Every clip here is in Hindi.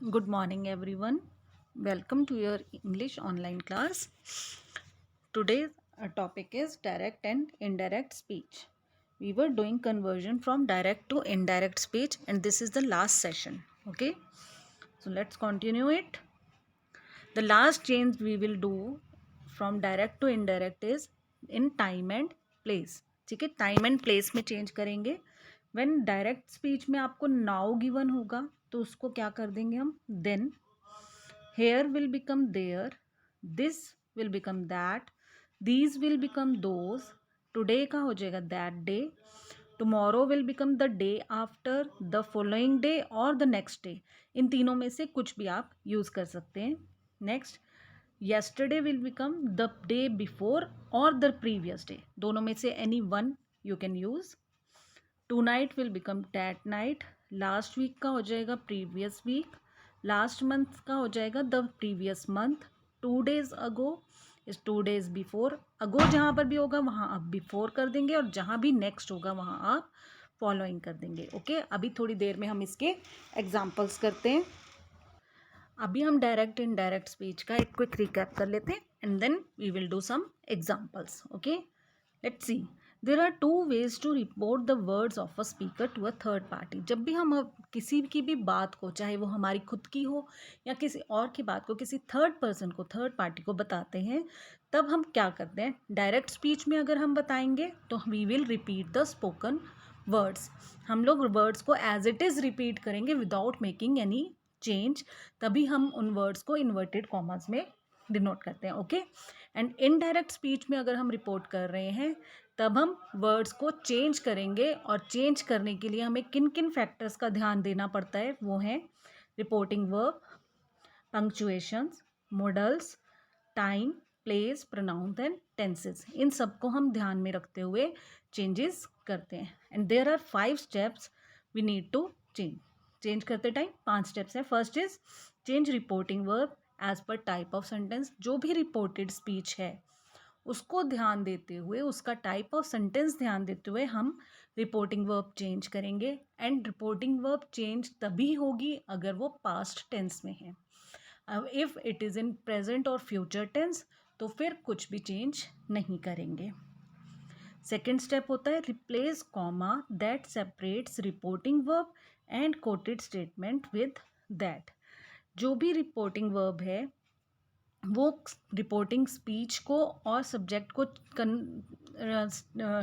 Good morning, everyone. Welcome to your English online class. Today's topic is direct and indirect speech. We were doing conversion from direct to indirect speech, and this is the last session. Okay, so let's continue it. The last change we will do from direct to indirect is in time and place. ठीक है, टाइम एंड प्लेस में चेंज करेंगे. व्हेन डायरेक्ट स्पीच में आपको नाउ गिवन होगा तो उसको क्या कर देंगे हम, then. Here will become there, this will become that, these will become those, today का हो जाएगा that day, tomorrow will become the day after, the following day और the next day. इन तीनों में से कुछ भी आप यूज़ कर सकते हैं. Next, yesterday will become the day before or the previous day. दोनों में से any one you can use. Tonight will become that night. Last week का हो जाएगा प्रीवियस वीक. लास्ट मंथ का हो जाएगा the previous month. 2 days ago is 2 days before. Ago जहाँ पर भी होगा वहाँ आप बिफोर कर देंगे और जहाँ भी नेक्स्ट होगा वहाँ आप फॉलोइंग कर देंगे. ओके, अभी थोड़ी देर में हम इसके एग्जाम्पल्स करते हैं. अभी हम डायरेक्ट इनडायरेक्ट स्पीच का एक क्विक रिकैप कर लेते हैं and then we will do some examples. Okay, let's see. There are 2 ways to report the words of a speaker to a third party. जब भी हम किसी की भी बात को, चाहे वो हमारी खुद की हो या किसी और की बात को किसी थर्ड पर्सन को, थर्ड पार्टी को बताते हैं, तब हम क्या करते हैं, डायरेक्ट स्पीच में अगर हम बताएंगे तो we will repeat the spoken words. हम लोग वर्ड्स को एज इट इज़ रिपीट करेंगे विदाउट मेकिंग एनी चेंज. तभी हम उन वर्ड्स को इन्वर्टेड कॉमास में डिनोट करते हैं. ओके, एंड इनडायरेक्ट स्पीच में अगर हम रिपोर्ट कर रहे हैं तब हम वर्ड्स को चेंज करेंगे. और चेंज करने के लिए हमें किन किन फैक्टर्स का ध्यान देना पड़ता है, वो है reporting verb, punctuations, modals, time, place, pronouns and tenses. इन सबको हम ध्यान में रखते हुए चेंजेस करते हैं. And there are 5 steps we need to change करते टाइम 5 स्टेप्स हैं. First is change reporting verb as per type of sentence. जो भी रिपोर्टेड स्पीच है उसको ध्यान देते हुए, उसका टाइप ऑफ सेंटेंस ध्यान देते हुए हम रिपोर्टिंग वर्ब चेंज करेंगे. एंड रिपोर्टिंग वर्ब चेंज तभी होगी अगर वो पास्ट टेंस में है. If it is in present और फ्यूचर टेंस तो फिर कुछ भी चेंज नहीं करेंगे. सेकेंड स्टेप होता है replace comma that separates reporting verb and coated statement with that. जो भी रिपोर्टिंग वर्ब है वो रिपोर्टिंग स्पीच को और सब्जेक्ट को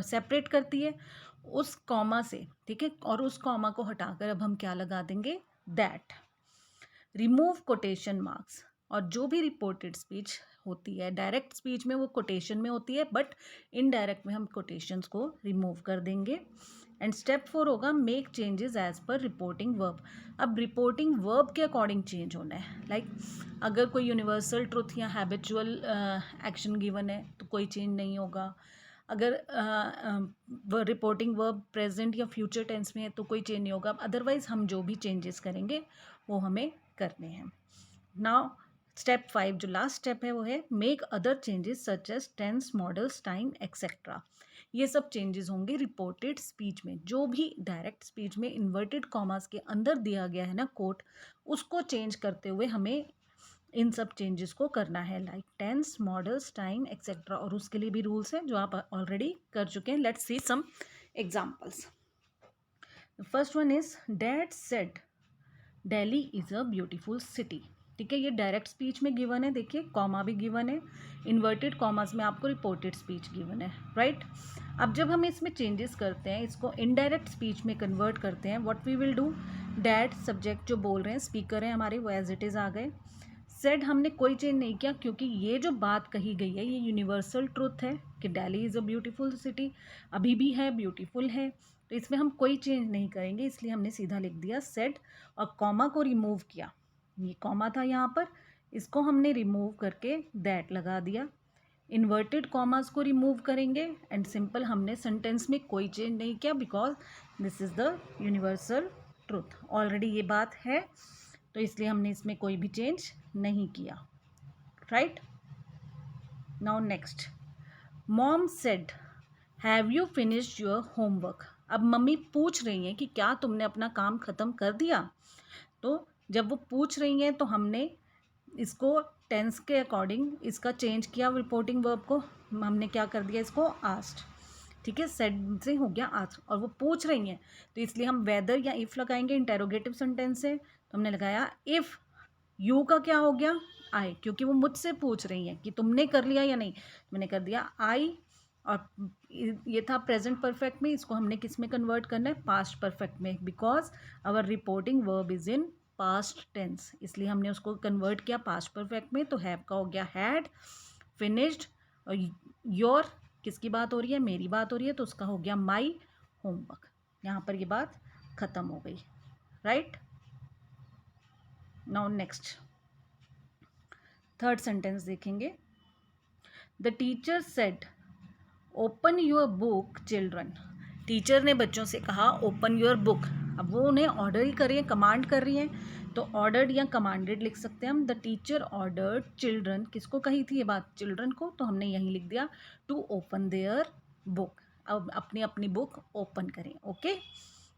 सेपरेट करती है उस कॉमा से. ठीक है, और उस कॉमा को हटाकर अब हम क्या लगा देंगे, दैट. Remove quotation marks. और जो भी रिपोर्टेड स्पीच होती है, डायरेक्ट स्पीच में वो कोटेशन में होती है, बट इनडायरेक्ट में हम कोटेशंस को रिमूव कर देंगे. एंड स्टेप 4 होगा make changes as per reporting verb. अब रिपोर्टिंग वर्ब के अकॉर्डिंग चेंज होना है. लाइक अगर कोई यूनिवर्सल ट्रुथ या हैबिचुअल एक्शन गिवन है तो कोई चेंज नहीं होगा. अगर रिपोर्टिंग वर्ब प्रेजेंट या फ्यूचर टेंस में है तो कोई चेंज नहीं होगा. अदरवाइज हम जो भी चेंजेस करेंगे वो हमें करने हैं. नाउ स्टेप 5 जो लास्ट स्टेप है वो है make other changes such as tense, modals, time etcetera. ये सब चेंजेस होंगे रिपोर्टेड स्पीच में. जो भी डायरेक्ट स्पीच में इन्वर्टेड कॉमास के अंदर दिया गया है ना कोट, उसको चेंज करते हुए हमें इन सब चेंजेस को करना है, like tense, modals, time etcetera. और उसके लिए भी रूल्स हैं जो आप ऑलरेडी कर चुके हैं. Let's see some examples. First one is dad said Delhi is a beautiful city. ठीक है, ये डायरेक्ट स्पीच में गिवन है. देखिए कॉमा भी गिवन है, इन्वर्टेड कॉमास में आपको रिपोर्टेड स्पीच गिवन है, राइट. अब जब हम इसमें चेंजेस करते हैं, इसको इनडायरेक्ट स्पीच में कन्वर्ट करते हैं, what we will do, dad subject जो बोल रहे हैं, स्पीकर हैं हमारे, वो एज इट इज़ आ गए. सेड हमने कोई चेंज नहीं किया क्योंकि ये जो बात कही गई है ये यूनिवर्सल ट्रुथ है कि Delhi is a beautiful city, अभी भी है, ब्यूटीफुल है. तो इसमें हम कोई चेंज नहीं करेंगे, इसलिए हमने सीधा लिख दिया सेड. और कॉमा को रिमूव किया, ये कॉमा था यहाँ पर, इसको हमने रिमूव करके दैट लगा दिया. इन्वर्टेड कॉमास को रिमूव करेंगे एंड सिंपल हमने सेंटेंस में कोई चेंज नहीं किया because this is the universal truth. Already ये बात है तो इसलिए हमने इसमें कोई भी चेंज नहीं किया, right. Now next, mom said have you finished your homework. अब मम्मी पूछ रही हैं कि क्या तुमने अपना काम ख़त्म कर दिया. तो जब वो पूछ रही हैं तो हमने इसको टेंस के अकॉर्डिंग इसका चेंज किया, रिपोर्टिंग वर्ब को हमने क्या कर दिया, इसको आस्क्ड। ठीक है, सेड से हो गया आस्क्ड, और वो पूछ रही हैं तो इसलिए हम वेदर या इफ़ लगाएंगे इंटेरोगेटिव सेंटेंस से। तो हमने लगाया इफ़, यू का क्या हो गया, आई, क्योंकि वो मुझसे पूछ रही हैं कि तुमने कर लिया या नहीं, मैंने कर दिया आई। और ये था प्रेजेंट परफेक्ट में, इसको हमने किस में कन्वर्ट करना है, पास्ट परफेक्ट में, because our reporting verb is in past tense, इसलिए हमने उसको कन्वर्ट किया पास्ट परफेक्ट में। तो हैव का हो गया हैड, फिनिश्ड, और योर किसकी बात हो रही है, मेरी बात हो रही है, तो उसका हो गया माई होमवर्क। यहाँ पर ये बात खत्म हो गई, right. Now next third sentence देखेंगे। The teacher said open your book children. Teacher ने बच्चों से कहा ओपन योर बुक। अब वो उन्हें ऑर्डर ही कर रही है, कमांड कर रही हैं, तो ऑर्डर्ड या कमांडेड लिख सकते हैं हम। द टीचर ऑर्डर्ड चिल्ड्रन, किसको कही थी ये बात, चिल्ड्रन को, तो हमने यहीं लिख दिया टू ओपन देयर बुक। अब अपनी अपनी बुक ओपन करें। Okay,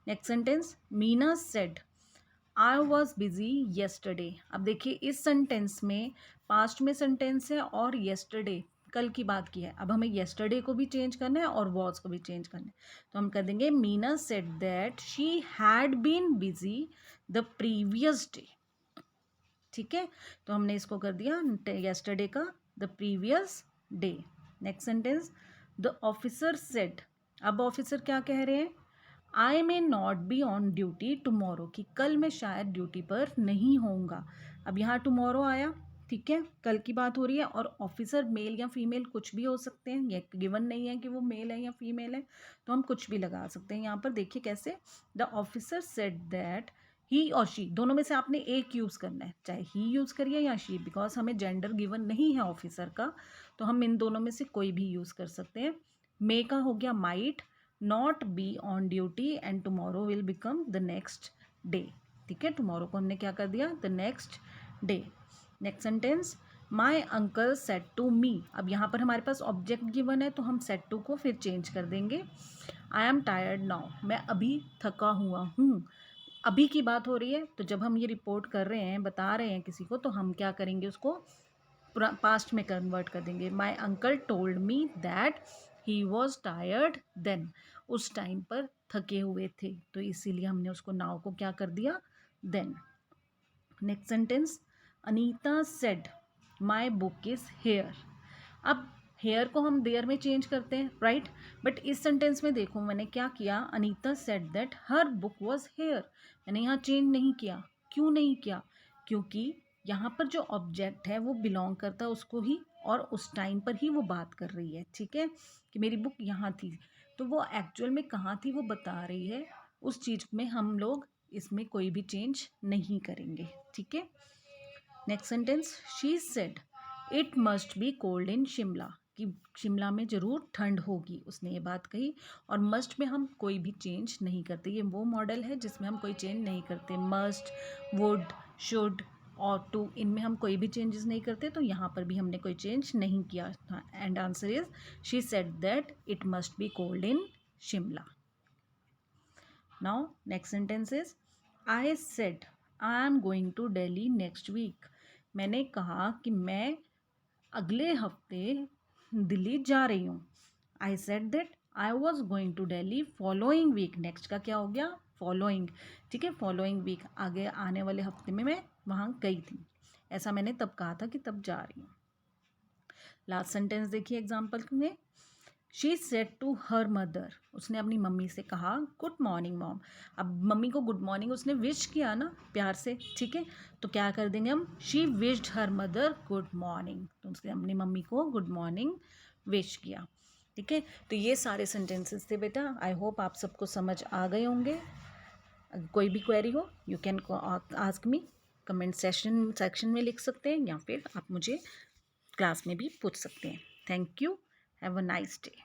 next sentence, Meena said I was busy yesterday. अब देखिए इस सेंटेंस में पास्ट में सेंटेंस है और येस्टरडे कल की बात की है। अब हमें येस्टरडे को भी चेंज करना है और वॉज को भी चेंज करना है, तो हम कर देंगे Meena said that she had been busy the previous day. ठीक है, तो हमने इसको कर दिया येस्टरडे का the previous day. Next sentence, the officer said. अब ऑफिसर क्या कह रहे हैं, I may not be on duty tomorrow, कि कल मैं शायद ड्यूटी पर नहीं होऊंगा। अब यहाँ टुमारो आया, ठीक है, कल की बात हो रही है, और ऑफिसर मेल या फीमेल कुछ भी हो सकते हैं, ये गिवन नहीं है कि वो मेल है या फीमेल है, तो हम कुछ भी लगा सकते हैं यहाँ पर। देखिए कैसे, the officer said that he और शी, दोनों में से आपने एक यूज़ करना है, चाहे ही यूज़ करिए या शी, बिकॉज हमें जेंडर गिवन नहीं है ऑफिसर का, तो हम इन दोनों में से कोई भी यूज़ कर सकते हैं। मे का हो गया might not be on duty and tomorrow will become the next day. ठीक है, टुमारो को हमने क्या कर दिया, the next day. Next sentence, my uncle said to me. अब यहाँ पर हमारे पास ऑब्जेक्ट गिवन है, तो हम सेड टू को फिर चेंज कर देंगे, आई एम टायर्ड नाउ, मैं अभी थका हुआ हूँ। अभी की बात हो रही है, तो जब हम ये रिपोर्ट कर रहे हैं, बता रहे हैं किसी को, तो हम क्या करेंगे, उसको पास्ट में कन्वर्ट कर देंगे। My uncle told me that he was tired then, उस टाइम पर थके हुए थे, तो इसीलिए हमने उसको नाउ को क्या कर दिया, then. Next sentence, Anita said my book is here. अब हेयर को हम देयर में चेंज करते हैं, राइट, बट इस सेंटेंस में देखो मैंने क्या किया, Anita said that her book was here, मैंने यहाँ चेंज नहीं किया। क्यों नहीं किया, क्योंकि यहाँ पर जो ऑब्जेक्ट है वो बिलोंग करता है उसको ही, और उस टाइम पर ही वो बात कर रही है। ठीक है, कि मेरी बुक यहाँ थी, तो वो एक्चुअल में कहाँ थी वो बता रही है, उस चीज़ में हम लोग इसमें कोई भी चेंज नहीं करेंगे। ठीक है, next sentence, she said it must be cold in Shimla, कि शिमला में ज़रूर ठंड होगी, उसने ये बात कही। और मस्ट में हम कोई भी चेंज नहीं करते, ये वो मॉडल है जिसमें हम कोई चेंज नहीं करते। मस्ट, वुड, शुड और टू, इनमें हम कोई भी चेंजेस नहीं करते, तो यहाँ पर भी हमने कोई चेंज नहीं किया। And answer is she said that it must be cold in Shimla. Now next sentence is, I said I am going to Delhi next week. मैंने कहा कि मैं अगले हफ्ते दिल्ली जा रही हूँ। I said that I was going to Delhi following week, next का क्या हो गया, फॉलोइंग। ठीक है, फॉलोइंग वीक, आगे आने वाले हफ्ते में मैं वहाँ गई थी, ऐसा मैंने तब कहा था कि तब जा रही हूँ। लास्ट सेंटेंस देखिए एग्जाम्पल में, she said to her mother, उसने अपनी मम्मी से कहा गुड मॉर्निंग मॉम। अब मम्मी को गुड मॉर्निंग उसने विश किया ना प्यार से, ठीक है, तो क्या कर देंगे हम, she wished her mother good morning, तो उसने अपनी मम्मी को गुड मॉर्निंग विश किया। ठीक है, तो ये सारे सेंटेंसेस थे बेटा, आई होप आप सबको समझ आ गए होंगे। अगर कोई भी क्वेरी हो you can ask me, comment section में लिख सकते हैं, या फिर आप मुझे क्लास में भी पूछ सकते हैं। Thank you, have a nice day.